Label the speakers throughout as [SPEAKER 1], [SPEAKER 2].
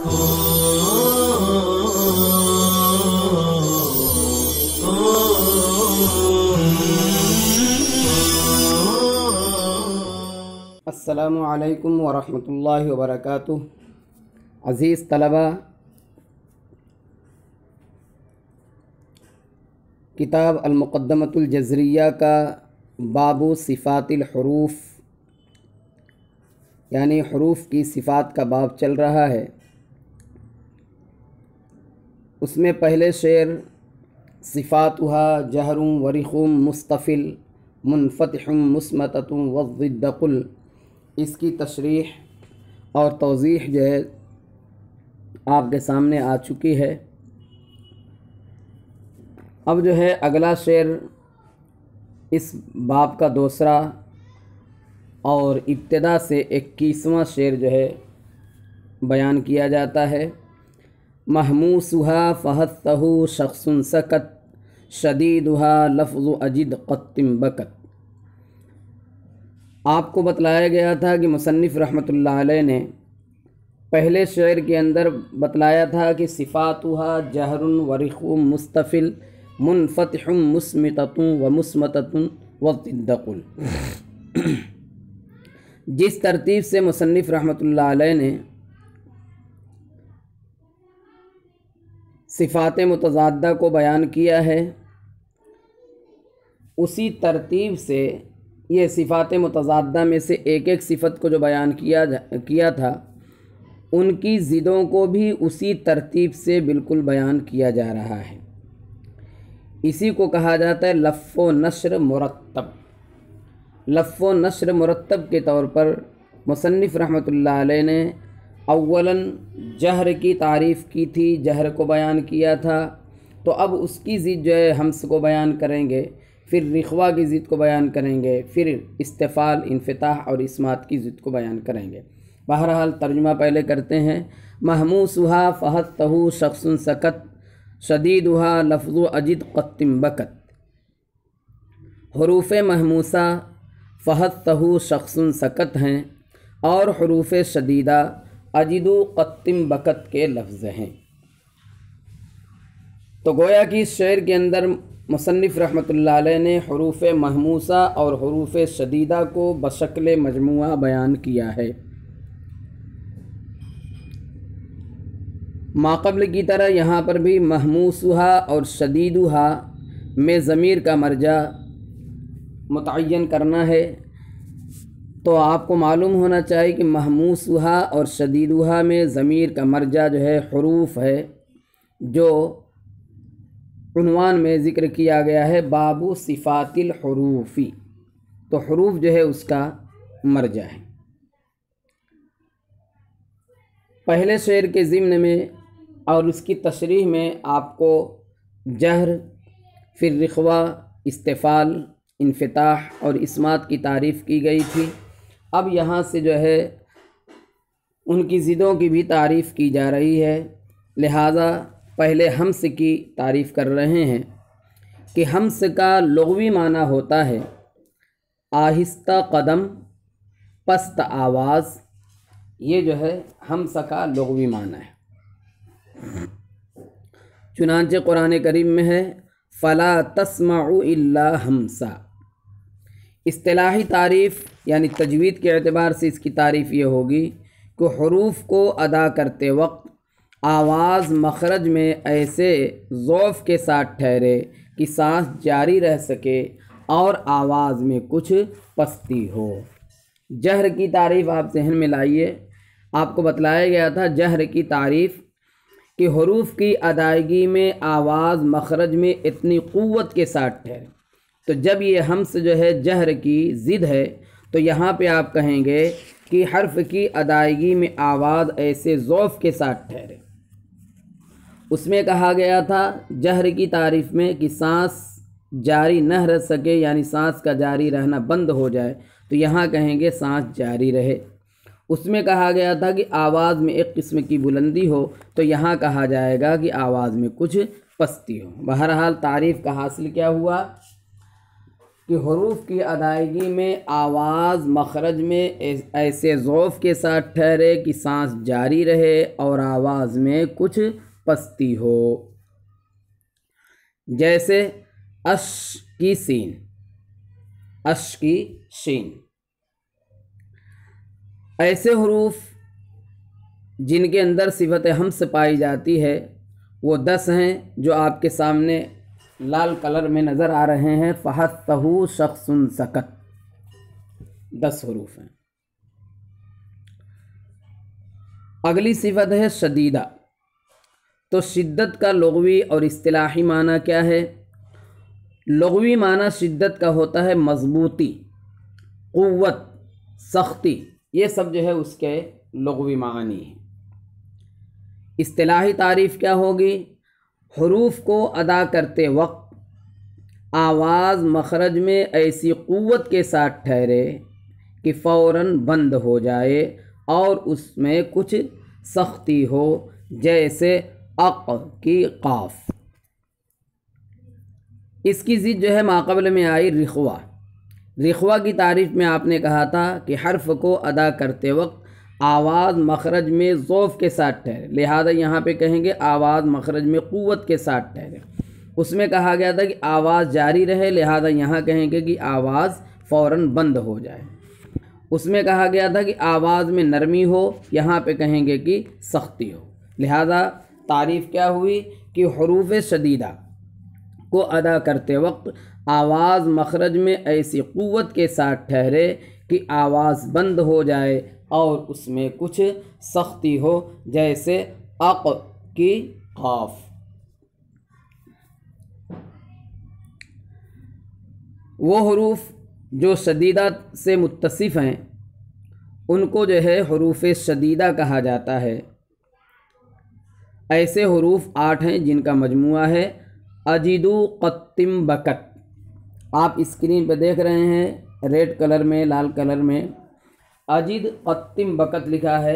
[SPEAKER 1] अस्सलामु अलैकुम वरहमतुल्लाहि वबरकातुह। अज़ीज़ तलबा, किताब अल-मुक़द्दमतुल जज़रिया का बाबु सिफ़ातिल हुरूफ़ यानी हुरूफ़ की सिफ़ात का बाब चल रहा है। उसमें पहले शेर सिफ़ातुहा जहरुम वरिख़ुम मुस्तफ़िल मुनफ़तिहुम मुस्मततुम वज़्ज़िद्दक़ुल, इसकी तशरीह और तौज़ीह जो है आपके सामने आ चुकी है। अब जो है अगला शेर इस बाब का दूसरा और इब्तिदा से 21वां शेर जो है बयान किया जाता है। महमूसुहा फ़हत्तहु शख़्सुन सकत शदीदुहा लफ़्ज़ु अजिद क़त्तिम बकत। आपको बतलाया गया था कि मुसन्निफ़ रहमतुल्लाह अलैह ने पहले शेर के अंदर बतलाया था कि सिफ़ातुहा जहरुन वरिख़ुम मुस्तफ़िल मुनफ़तिहुम मुस्मिततुन व मुस्मततुन वज़्ज़िद्दक़ुल। जिस तरतीब से मुसन्निफ़ रहमतुल्लाह अलैह ने सिफ़ात मुतज़ादा को बयान किया है, उसी तरतीब से ये सिफ़ात मुतज़ादा में से एक एक सिफ़त को जो बयान किया था, उनकी ज़िदों को भी उसी तरतीब से बिल्कुल बयान किया जा रहा है। इसी को कहा जाता है लफ़्फ़ व नश्र मुरत्तब। लफ़्फ़ व नश्र मुरत्तब के तौर पर मुसन्निफ़ रहमतुल्लाह अलैह ने अव्वलन जहर की तारीफ़ की थी, जहर को बयान किया था, तो अब उसकी ज़िद जो है हम्स को बयान करेंगे, फिर रिख्वा की ज़िद को बयान करेंगे, फिर इस्तिफ़ाल इन्फ़िताह और इस्मात की ज़िद को बयान करेंगे। बहरहाल तर्जुमा पहले करते हैं। महमूसुहा फ़हत्तहु शख़्सुन सकत शदीदुहा लफ़्ज़ु अजिद क़त्तिम बकत। हुरूफ़ महमूसा फ़हत्तहु शख़्सुन सकत हैं और हुरूफ़ शदीदा अजिदु क़त्तिम बकत के लफ्ज़ हैं। तो गोया कि इस शेर के अंदर मुसन्निफ़ रहमतुल्लाह अलैह ने हुरूफ़ महमूसा और हुरूफ़ शदीदा को बशक्ल मजमुआ बयान किया है। माक़ब्ल की तरह यहाँ पर भी महमूसुहा और शदीदुहा में ज़मीर का मर्जा मुतय्यन करना है। तो आपको मालूम होना चाहिए कि महमूसुहा और शदीदुहा में ज़मीर का मर्जा जो है हुरूफ़ है, जो उन्वान में ज़िक्र किया गया है बाबु सिफ़ातिल हुरूफ़ी। तो हुरूफ़ जो है उसका मर्जा है। पहले शेर के ज़िम्न में और उसकी तशरीह में आपको जहर, फिर रिख्वा, इस्तिफ़ाल, इन्फ़िताह और इस्मात की तारीफ़ की गई थी। अब यहाँ से जो है उनकी ज़िदों की भी तारीफ़ की जा रही है। लिहाजा पहले हम्स की तारीफ़ कर रहे हैं कि हम्स का लुग़वी माना होता है आहिस्ता कदम पस्त आवाज़। ये जो है हम्स का लुग़वी माना है। चुनांचे कुरान करीम में है फ़ला तस्मउ इल्ला हम्सा। इस्तिलाही तारीफ़ यानी तजवीद के एतबार से इसकी तारीफ़ ये होगी कि हुरूफ़ को अदा करते वक्त आवाज़ मखरज में ऐसे ज़ौफ़ के साथ ठहरे कि सांस जारी रह सके और आवाज़ में कुछ पस्ती हो। जहर की तारीफ़ आप जहन में लाइए। आपको बतलाया गया था जहर की तारीफ़ कि हुरूफ़ की अदायगी में आवाज़ मखरज में इतनी क़ुव्वत के साथ ठहरे। तो जब ये हम्स जो है जहर की ज़िद है, तो यहाँ पे आप कहेंगे कि हर्फ की अदायगी में आवाज़ ऐसे ज़ौफ़ के साथ ठहरे। उसमें कहा गया था जहर की तारीफ़ में कि सांस जारी न रह सके, यानी सांस का जारी रहना बंद हो जाए, तो यहाँ कहेंगे सांस जारी रहे। उसमें कहा गया था कि आवाज़ में एक किस्म की बुलंदी हो, तो यहाँ कहा जाएगा कि आवाज़ में कुछ पस्ती हो। बहरहाल तारीफ़ का हासिल क्या हुआ कि हरूफ की अदायगी में आवाज़ मखरज में ऐसे ज़ौफ़ के साथ ठहरे कि सांस जारी रहे और आवाज़ में कुछ पस्ती हो। जैसे अश की सीन, अश की शीन। ऐसे हरूफ जिनके अंदर सिफत हम्स पाई जाती है वो 10 हैं, जो आपके सामने लाल कलर में नज़र आ रहे हैं। फ़हस्तहु शख्सुन सकत, 10 हरूफ हैं। अगली सिफत है शदीदा। तो शिद्दत का लुग़वी और इस्तिलाही माना क्या है? लुग़वी माना शिद्दत का होता है मज़बूती, क़ुव्वत, सख्ती, ये सब जो है उसके लुग़वी मानी है। इस्तिलाही तारीफ़ क्या होगी? हरूफ को अदा करते वक्त आवाज़ मखरज में ऐसी क़ुव्वत के साथ ठहरे कि फ़ौरन बंद हो जाए और उसमें कुछ सख्ती हो, जैसे अक़ की क़ाफ। इसकी ज़िद जो है माक़बल में आई रिख्वा। रिख्वा की तारीफ़ में आपने कहा था कि हर्फ को अदा करते वक्त आवाज़ मखरज में ज़ौफ़ के साथ ठहरे, लिहाजा यहाँ पे कहेंगे आवाज़ मखरज में क़ुव्वत के साथ ठहरे। उसमें कहा गया था कि आवाज़ जारी रहे, लिहाजा यहाँ कहेंगे कि आवाज़ फ़ौरन बंद हो जाए। उसमें कहा गया था कि आवाज़ में नरमी हो, यहाँ पे कहेंगे कि सख्ती हो। लिहाजा तारीफ़ क्या हुई कि हुरूफ़ शदीदा को अदा करते वक्त आवाज़ मखरज में ऐसी क़ुव्वत के साथ ठहरे कि आवाज़ बंद हो जाए और उसमें कुछ सख्ती हो, जैसे अक़ की क़ाफ। वो हुरूफ जो शदीदा से मुत्तसिफ़ हैं उनको जो है हुरूफ़ शदीदा कहा जाता है। ऐसे हुरूफ 8 हैं जिनका मजमुआ है अजिदु क़त्तिम बकत। आप स्क्रीन पर देख रहे हैं रेड कलर में, लाल कलर में अजिद क़त्तिम बकत लिखा है।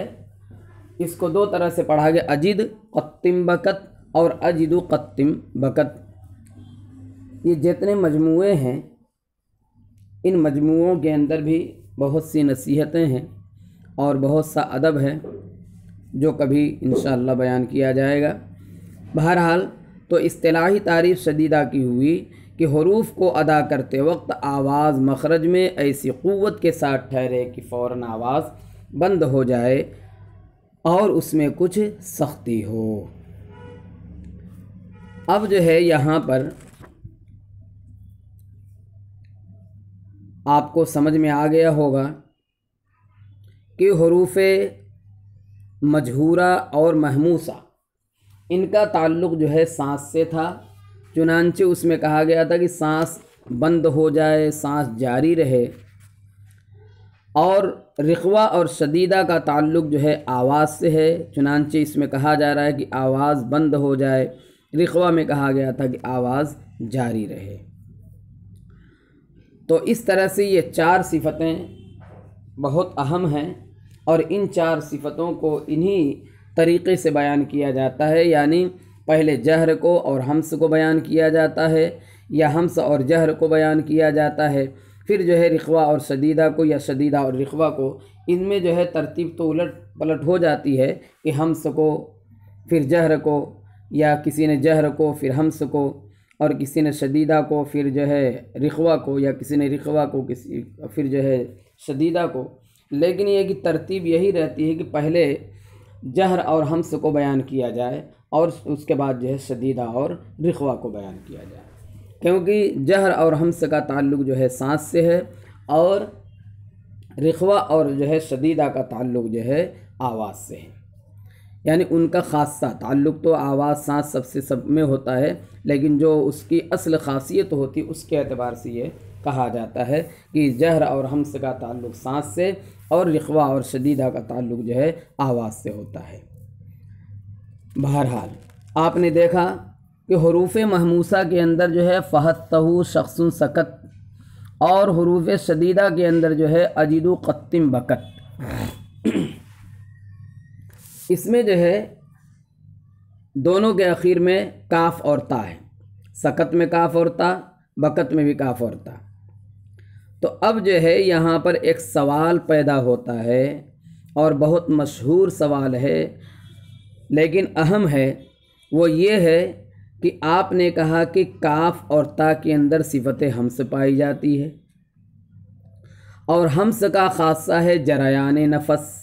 [SPEAKER 1] इसको 2 तरह से पढ़ा गया, अजिद क़त्तिम बकत और अजिदु क़त्तिम बकत। ये जितने मजमुए हैं इन मजमुओं के अंदर भी बहुत सी नसीहतें हैं और बहुत सा अदब है जो कभी इंशाअल्लाह बयान किया जाएगा। बहरहाल तो इस्तिलाही तारीफ़ शदीदा की हुई कि हुरूफ को अदा करते वक्त आवाज़ मखरज में ऐसी क़ुव्वत के साथ ठहरे कि फ़ौरन आवाज़ बंद हो जाए और उसमें कुछ सख्ती हो। अब जो है यहाँ पर आपको समझ में आ गया होगा कि हुरूफ़ मजहूरा और महमूसा इनका ताल्लुक़ जो है सांस से था। चुनांचे उसमें कहा गया था कि सांस बंद हो जाए, सांस जारी रहे। और रिख्वा और शदीदा का ताल्लुक़ जो है आवाज़ से है। चुनांचे इसमें कहा जा रहा है कि आवाज़ बंद हो जाए, रिख्वा में कहा गया था कि आवाज़ जारी रहे। तो इस तरह से ये 4 सिफ़तें बहुत अहम हैं और इन 4 सिफ़तों को इन्हीं तरीक़े से बयान किया जाता है, यानी पहले जहर को और हम्स को बयान किया जाता है या हम्स और जहर को बयान किया जाता है, फिर जो है रिख्वा और शदीदा को या शदीदा और रिख्वा को। इनमें जो है तरतीब तो उलट पलट हो जाती है कि हम्स को फिर जहर को, या किसी ने जहर को फिर हम्स को, और किसी ने शदीदा को फिर जो है रिख्वा को, या किसी ने रिख्वा को किसी फिर जो है शदीदा को। लेकिन ये कि तरतीब यही रहती है कि पहले जहर और हम्स को बयान किया जाए और उसके बाद जो है शदीदा और रिख्वा को बयान किया जाए, क्योंकि जहर और हम्स का ताल्लुक़ जो है सांस से है और रिख्वा और जो है शदीदा का ताल्लुक़ जो है आवाज़ से है। यानी उनका ख़ासा ताल्लुक़ तो आवाज़ सांस सबसे सब में होता है, लेकिन जो उसकी असल ख़ासियत होती उसके एतबार से ये कहा जाता है कि जहर और हम्स का ताल्लुक़ सांस से और रिख्वा और शदीदा का ताल्लुक़ जो है आवाज़ से होता है। बहरहाल आपने देखा कि हुरूफ़ महमूसा के अंदर जो है फ़हस्तहु शख्सुन सकत और हुरूफ़ शदीदा के अंदर जो है अजिदु क़त्तिम बकत। इसमें जो है दोनों के आखिर में काफ और ता है। सकत में काफ और ता, बकत में भी काफ और ता। तो अब जो है यहाँ पर एक सवाल पैदा होता है और बहुत मशहूर सवाल है लेकिन अहम है। वो ये है कि आपने कहा कि काफ और ता के अंदर सिफत हम्स पाई जाती है और हम्स का खासा है जरयान नफस।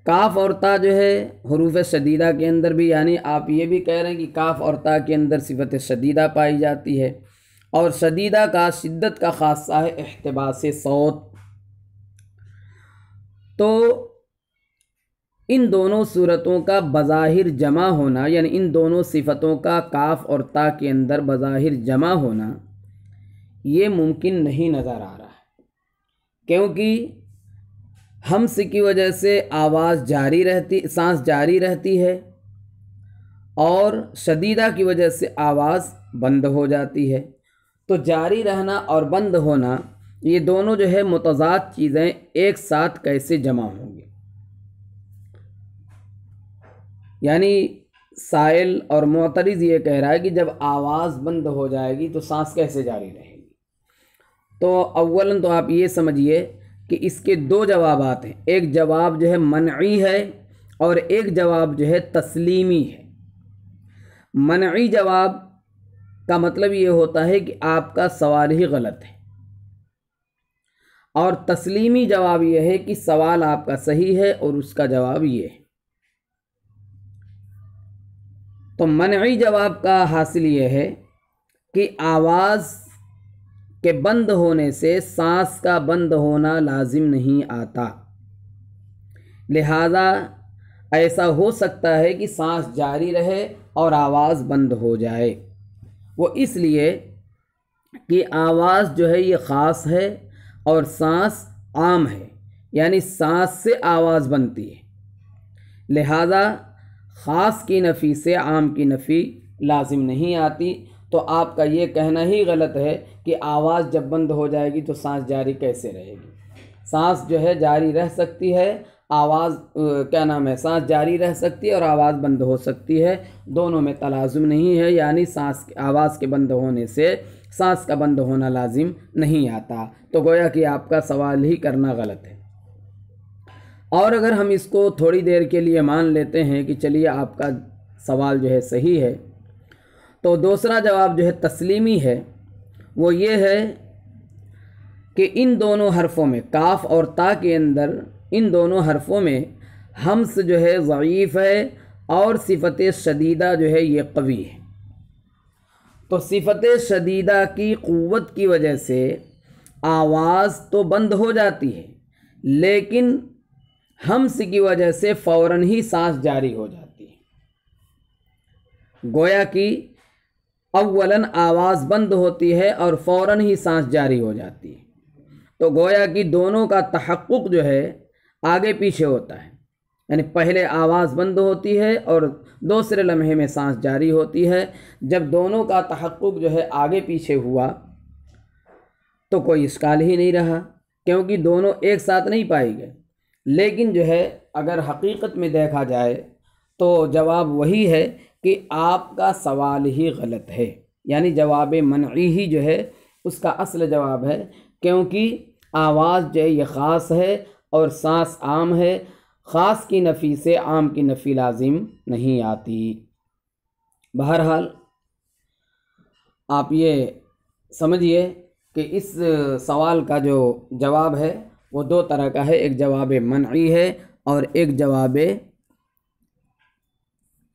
[SPEAKER 1] काफ और ता जो है हुरूफ शदीदा के अंदर भी, यानी आप ये भी कह रहे हैं कि काफ और ता के अंदर सिफत शदीदा पाई जाती है और शदीदा का शिद्दत का खासा है इहतिबास सौत। तो इन दोनों सूरतों का बज़ाहिर जमा होना, यानी इन दोनों सिफ़तों का काफ और ता के अंदर बज़ाहिर जमा होना ये मुमकिन नहीं नज़र आ रहा है, क्योंकि हम्स की वजह से आवाज़ जारी रहती, सांस जारी रहती है और शदीदा की वजह से आवाज़ बंद हो जाती है। तो जारी रहना और बंद होना ये दोनों जो है मुतज़ाद चीज़ें एक साथ कैसे जमा होंगी। यानी साइल और मुअतरिज़ ये कह रहा है कि जब आवाज़ बंद हो जाएगी तो सांस कैसे जारी रहेगी। तो अव्वलन तो आप ये समझिए कि इसके दो जवाबात हैं, एक जवाब जो है मनई है और एक जवाब जो है तस्लीमी है। मनई जवाब का मतलब ये होता है कि आपका सवाल ही गलत है और तस्लीमी जवाब ये है कि सवाल आपका सही है और उसका जवाब ये है। तो मनई जवाब का हासिल ये है कि आवाज़ के बंद होने से सांस का बंद होना लाजिम नहीं आता, लिहाजा ऐसा हो सकता है कि सांस जारी रहे और आवाज़ बंद हो जाए। वो इसलिए कि आवाज़ जो है ये ख़ास है और सांस आम है, यानी सांस से आवाज़ बनती है, लिहाजा ख़ास की नफ़ी से आम की नफ़ी लाजिम नहीं आती। तो आपका ये कहना ही गलत है कि आवाज़ जब बंद हो जाएगी तो सांस जारी कैसे रहेगी। सांस जो है जारी रह सकती है, आवाज़ सांस जारी रह सकती है और आवाज़ बंद हो सकती है, दोनों में तलाज़ुम नहीं है। यानी सांस आवाज़ के बंद होने से सांस का बंद होना लाजिम नहीं आता। तो गोया कि आपका सवाल ही करना गलत है। और अगर हम इसको थोड़ी देर के लिए मान लेते हैं कि चलिए आपका सवाल जो है सही है, तो दूसरा जवाब जो है तस्लीमी है। वो ये है कि इन दोनों हरफ़ों में, काफ और ता के अंदर इन दोनों हरफ़ों में हम्स जो है ज़ईफ़ है और सिफ़त शदीदा जो है ये कवी है। तो सिफ़त शदीदा की क़ुव्वत की वजह से आवाज़ तो बंद हो जाती है, लेकिन हम्स की वजह से फ़ौरन ही सांस जारी हो जाती है। गोया कि अव्वलन आवाज़ बंद होती है और फ़ौरन ही सांस जारी हो जाती है। तो गोया कि दोनों का तहक़्क़ुक़ जो है आगे पीछे होता है, यानी पहले आवाज़ बंद होती है और दूसरे लम्हे में सांस जारी होती है। जब दोनों का तहक़्क़ुक़ जो है आगे पीछे हुआ तो कोई इश्काल ही नहीं रहा, क्योंकि दोनों एक साथ नहीं पाए गए। लेकिन जो है अगर हकीकत में देखा जाए तो जवाब वही है कि आपका सवाल ही गलत है, यानी जवाब मनई ही जो है उसका असल जवाब है, क्योंकि आवाज़ जो है ये ख़ास है और सांस आम है। ख़ास की नफ़ी से आम की नफ़ी लाजिम नहीं आती। बहरहाल आप ये समझिए कि इस सवाल का जो जवाब है वो दो तरह का है, एक जवाब मनई है और एक जवाब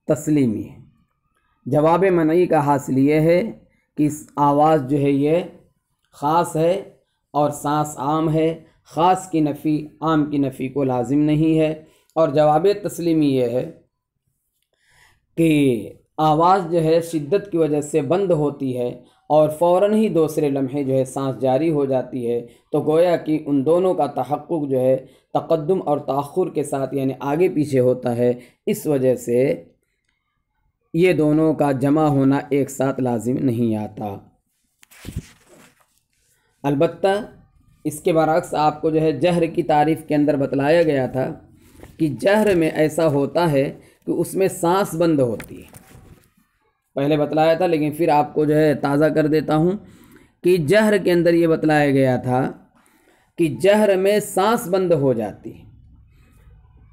[SPEAKER 1] तस्लीमी है। जवाब मनई का हासिल ये है कि आवाज़ जो है ये ख़ास है और सांस आम है, ख़ास की नफ़ी आम की नफ़ी को लाजिम नहीं है। और जवाब तस्लीमी ये है कि आवाज़ जो है शिद्दत की वजह से बंद होती है और फ़ौरन ही दूसरे लम्हे जो है सांस जारी हो जाती है। तो गोया कि उन दोनों का तहक़्क़ुक़ जो है तक़द्दुम और तअख़्ख़ुर के साथ, यानी आगे पीछे होता है। इस वजह से ये दोनों का जमा होना एक साथ लाजिम नहीं आता। अलबत्ता इसके बरअक्स आपको जो है जहर की तारीफ़ के अंदर बतलाया गया था कि जहर में ऐसा होता है कि उसमें सांस बंद होती है। पहले बतलाया था लेकिन फिर आपको जो है ताज़ा कर देता हूँ कि जहर के अंदर ये बतलाया गया था कि जहर में सांस बंद हो जाती है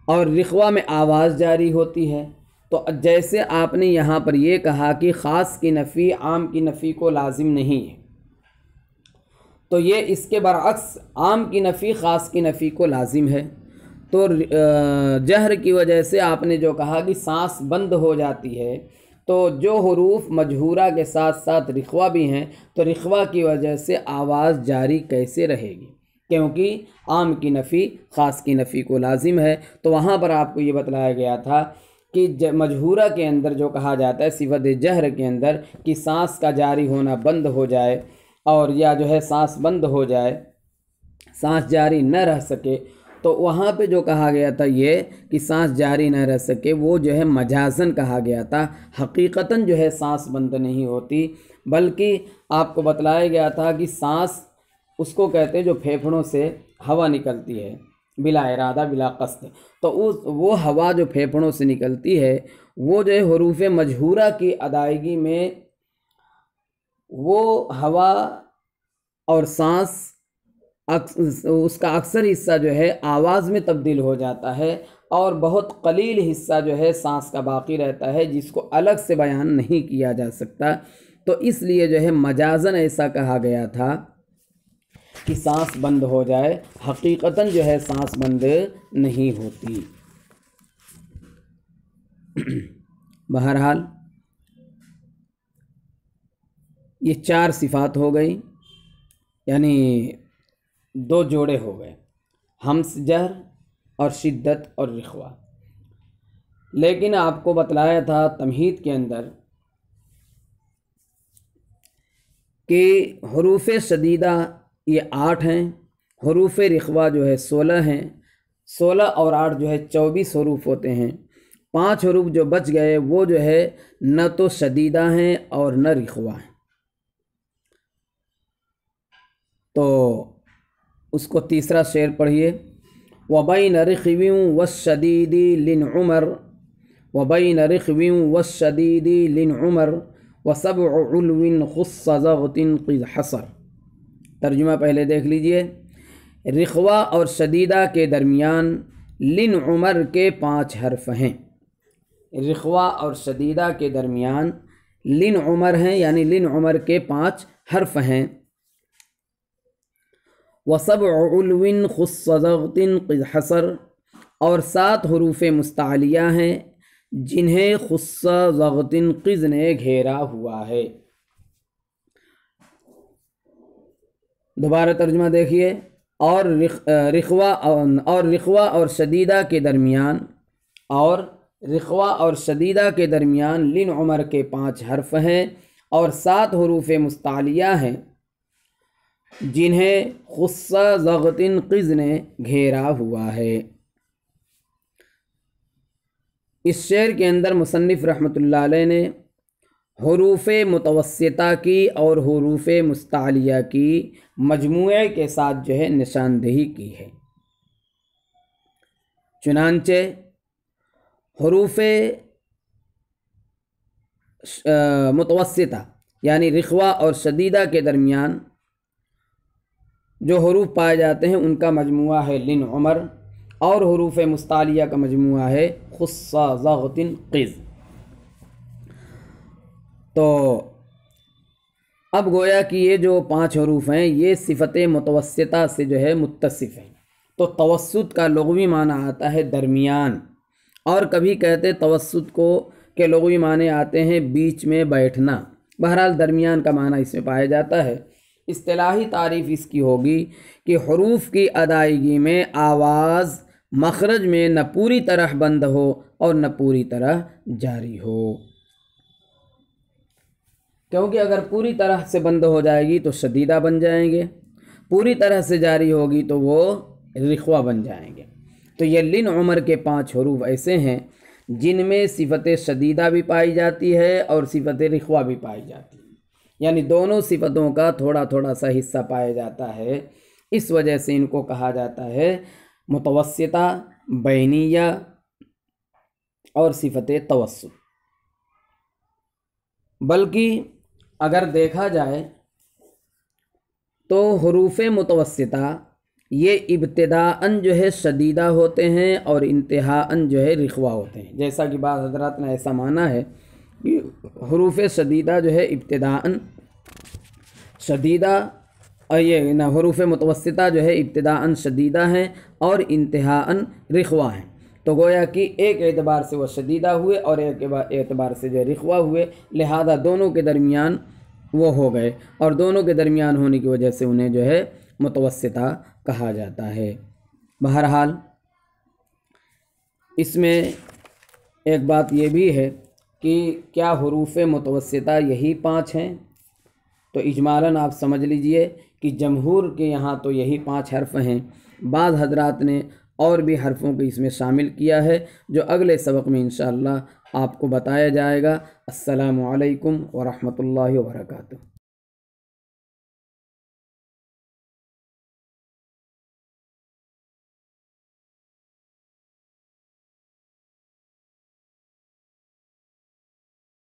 [SPEAKER 1] और रिख्वा में आवाज़ जारी होती है। तो जैसे आपने यहाँ पर ये कहा कि ख़ास की नफ़ी आम की नफ़ी को लाजिम नहीं है, तो ये इसके बरअक्स आम की नफ़ी ख़ास की नफ़ी को लाजिम है। तो जहर की वजह से आपने जो कहा कि सांस बंद हो जाती है, तो जो हुरूफ मजहूरा के साथ साथ रिख्वा भी हैं, तो रिख्वा की वजह से आवाज़ जारी कैसे रहेगी, क्योंकि आम की नफ़ी ख़ास की नफ़ी को लाजिम है। तो वहाँ पर आपको ये बतलाया गया था कि मजहूरा के अंदर जो कहा जाता है सिफ़त जहर के अंदर कि सांस का जारी होना बंद हो जाए और या जो है सांस बंद हो जाए, सांस जारी न रह सके, तो वहाँ पे जो कहा गया था ये कि सांस जारी न रह सके, वो जो है मजाजन कहा गया था। हकीकतन जो है सांस बंद नहीं होती, बल्कि आपको बतलाया गया था कि सांस उसको कहते हैं जो फेफड़ों से हवा निकलती है बिला इरादा बिला कस्द। तो वो हवा जो फेफड़ों से निकलती है, वो जो है हुरूफ मजहूरा की अदायगी में वो हवा और सांस उसका अक्सर हिस्सा जो है आवाज़ में तब्दील हो जाता है और बहुत कलील हिस्सा जो है सांस का बाकी रहता है, जिसको अलग से बयान नहीं किया जा सकता। तो इसलिए जो है मजाजन ऐसा कहा गया था कि सांस बंद हो जाए, हकीकतन जो है सांस बंद नहीं होती। बहरहाल ये 4 सिफ़ात हो गई, यानी 2 जोड़े हो गए, हमस जहर और शिद्दत और रिख्वा। लेकिन आपको बतलाया था तमहीद के अंदर कि हुरूफ शदीदा ये 8 हैं, हुरूफ रिख्वा जो है 16 हैं, 16 और 8 जो है 24 हरूफ होते हैं। 5 हरूफ जो बच गए वो जो है न तो शदीदा हैं और न रिख्वा हैं। तो उसको तीसरा शेर पढ़िए, वबैन रिख्विं वश्शदीदी लिन उमर, वबैन रिख्विं वश्शदीदी लिन उमर वसब्उ उल्विन खुस्स ज़ग़तिन क़िज़ हसर। तर्जुमा पहले देख लीजिए। रिख्वा और शदीदा के दरमियान लिन उमर के 5 हर्फ हैं। रिख्वा और शदीदा के दरमियान लिन उमर हैं, यानी लिन उमर के 5 हर्फ हैं। वसब्उ उल्विन खुस्स ज़ग़तिन क़िज़ हसर, और 7 हरूफ मुस्तअलिया हैं जिन्हें खुस्स ज़ग़तिन क़िज़ ने घेरा हुआ है। दोबारा तर्जुमा देखिए। और रिख्वा और शदीदा के दरमियान, और रिख्वा और शदीदा के दरमियान लिन उमर के 5 हर्फ हैं और 7 हरूफ मुस्तअलिया हैं जिन्हें खुस्स ज़ग़तिन क़िज़ ने घेरा हुआ है। इस शेर के अंदर मुसन्निफ़ रहमतुल्लाह अलैह ने हुरूफ़ मुतवस्सिता की और हुरूफ़ मुस्तअलिया की मजमूए के साथ जो है निशानदेही की है। चुनांचे हुरूफ़ मुतवस्सिता यानी रिख्वा और शदीदा के दरमियान जो हुरूफ पाए जाते हैं उनका मजमुआ है लिन उमर, और हुरूफ़ मुस्तअलिया का मजमुआ है खुस्स ज़ग़तिन क़िज़। तो अब गोया कि ये जो 5 हरूफ हैं ये सिफ़त मुतवस्सिता से जो है मुत्तसिफ़ हैं। तो तवस्सुत का लुग़वी माना आता है दरमियान, और कभी कहते तवस्सुत को के लुग़वी माने आते हैं बीच में बैठना। बहरहाल दरमियान का माना इसमें पाया जाता है। इस्तिलाही तारीफ़ इसकी होगी कि हुरूफ की अदायगी में आवाज़ मखरज में न पूरी तरह बंद हो और न पूरी तरह जारी हो, क्योंकि अगर पूरी तरह से बंद हो जाएगी तो शदीदा बन जाएंगे, पूरी तरह से जारी होगी तो वो रिख्वा बन जाएंगे। तो ये लिन उमर के 5 हरूफ ऐसे हैं जिनमें सिफ़त शदीदा भी पाई जाती है और सिफ़त रिख्वा भी पाई जाती है, यानी दोनों सिफ़तों का थोड़ा थोड़ा सा हिस्सा पाया जाता है। इस वजह से इनको कहा जाता है मुतवस्सिता, बैनिया और सिफ़त तवस्सुत। बल्कि अगर देखा जाए तो हुरूफ मुतवस्सिता ये इब्तिदाअन जो है शदीदा होते हैं और इंतहाअन जो है रिख्वा होते हैं। जैसा कि बाद हज़रात ने ऐसा माना है कि हुरूफ शदीदा जो है इब्तिदाअन शदीदा और ये ना हुरूफ मुतवस्सिता जो है इब्तिदाअन शदीदा हैं और इंतहाअन रिख्वा हैं। तो गोया कि एक एतबार से वह शदीदा हुए और एक एतबार से जो रिख्वा हुए, लिहाजा दोनों के दरमियान वो हो गए और दोनों के दरमियान होने की वजह से उन्हें जो है मुतवस्सिता कहा जाता है। बहरहाल इसमें एक बात ये भी है कि क्या हुरूफ मुतवस्सिता यही 5 हैं? तो इजमालन आप समझ लीजिए कि जमहूर के यहाँ तो यही 5 हर्फ हैं। बाद हजरात ने और भी हर्फ़ों को इसमें शामिल किया है जो अगले सबक में इंशाअल्लाह आपको बताया जाएगा। अस्सलामु अलैकुम व रहमतुल्लाहि व बरकातुहू।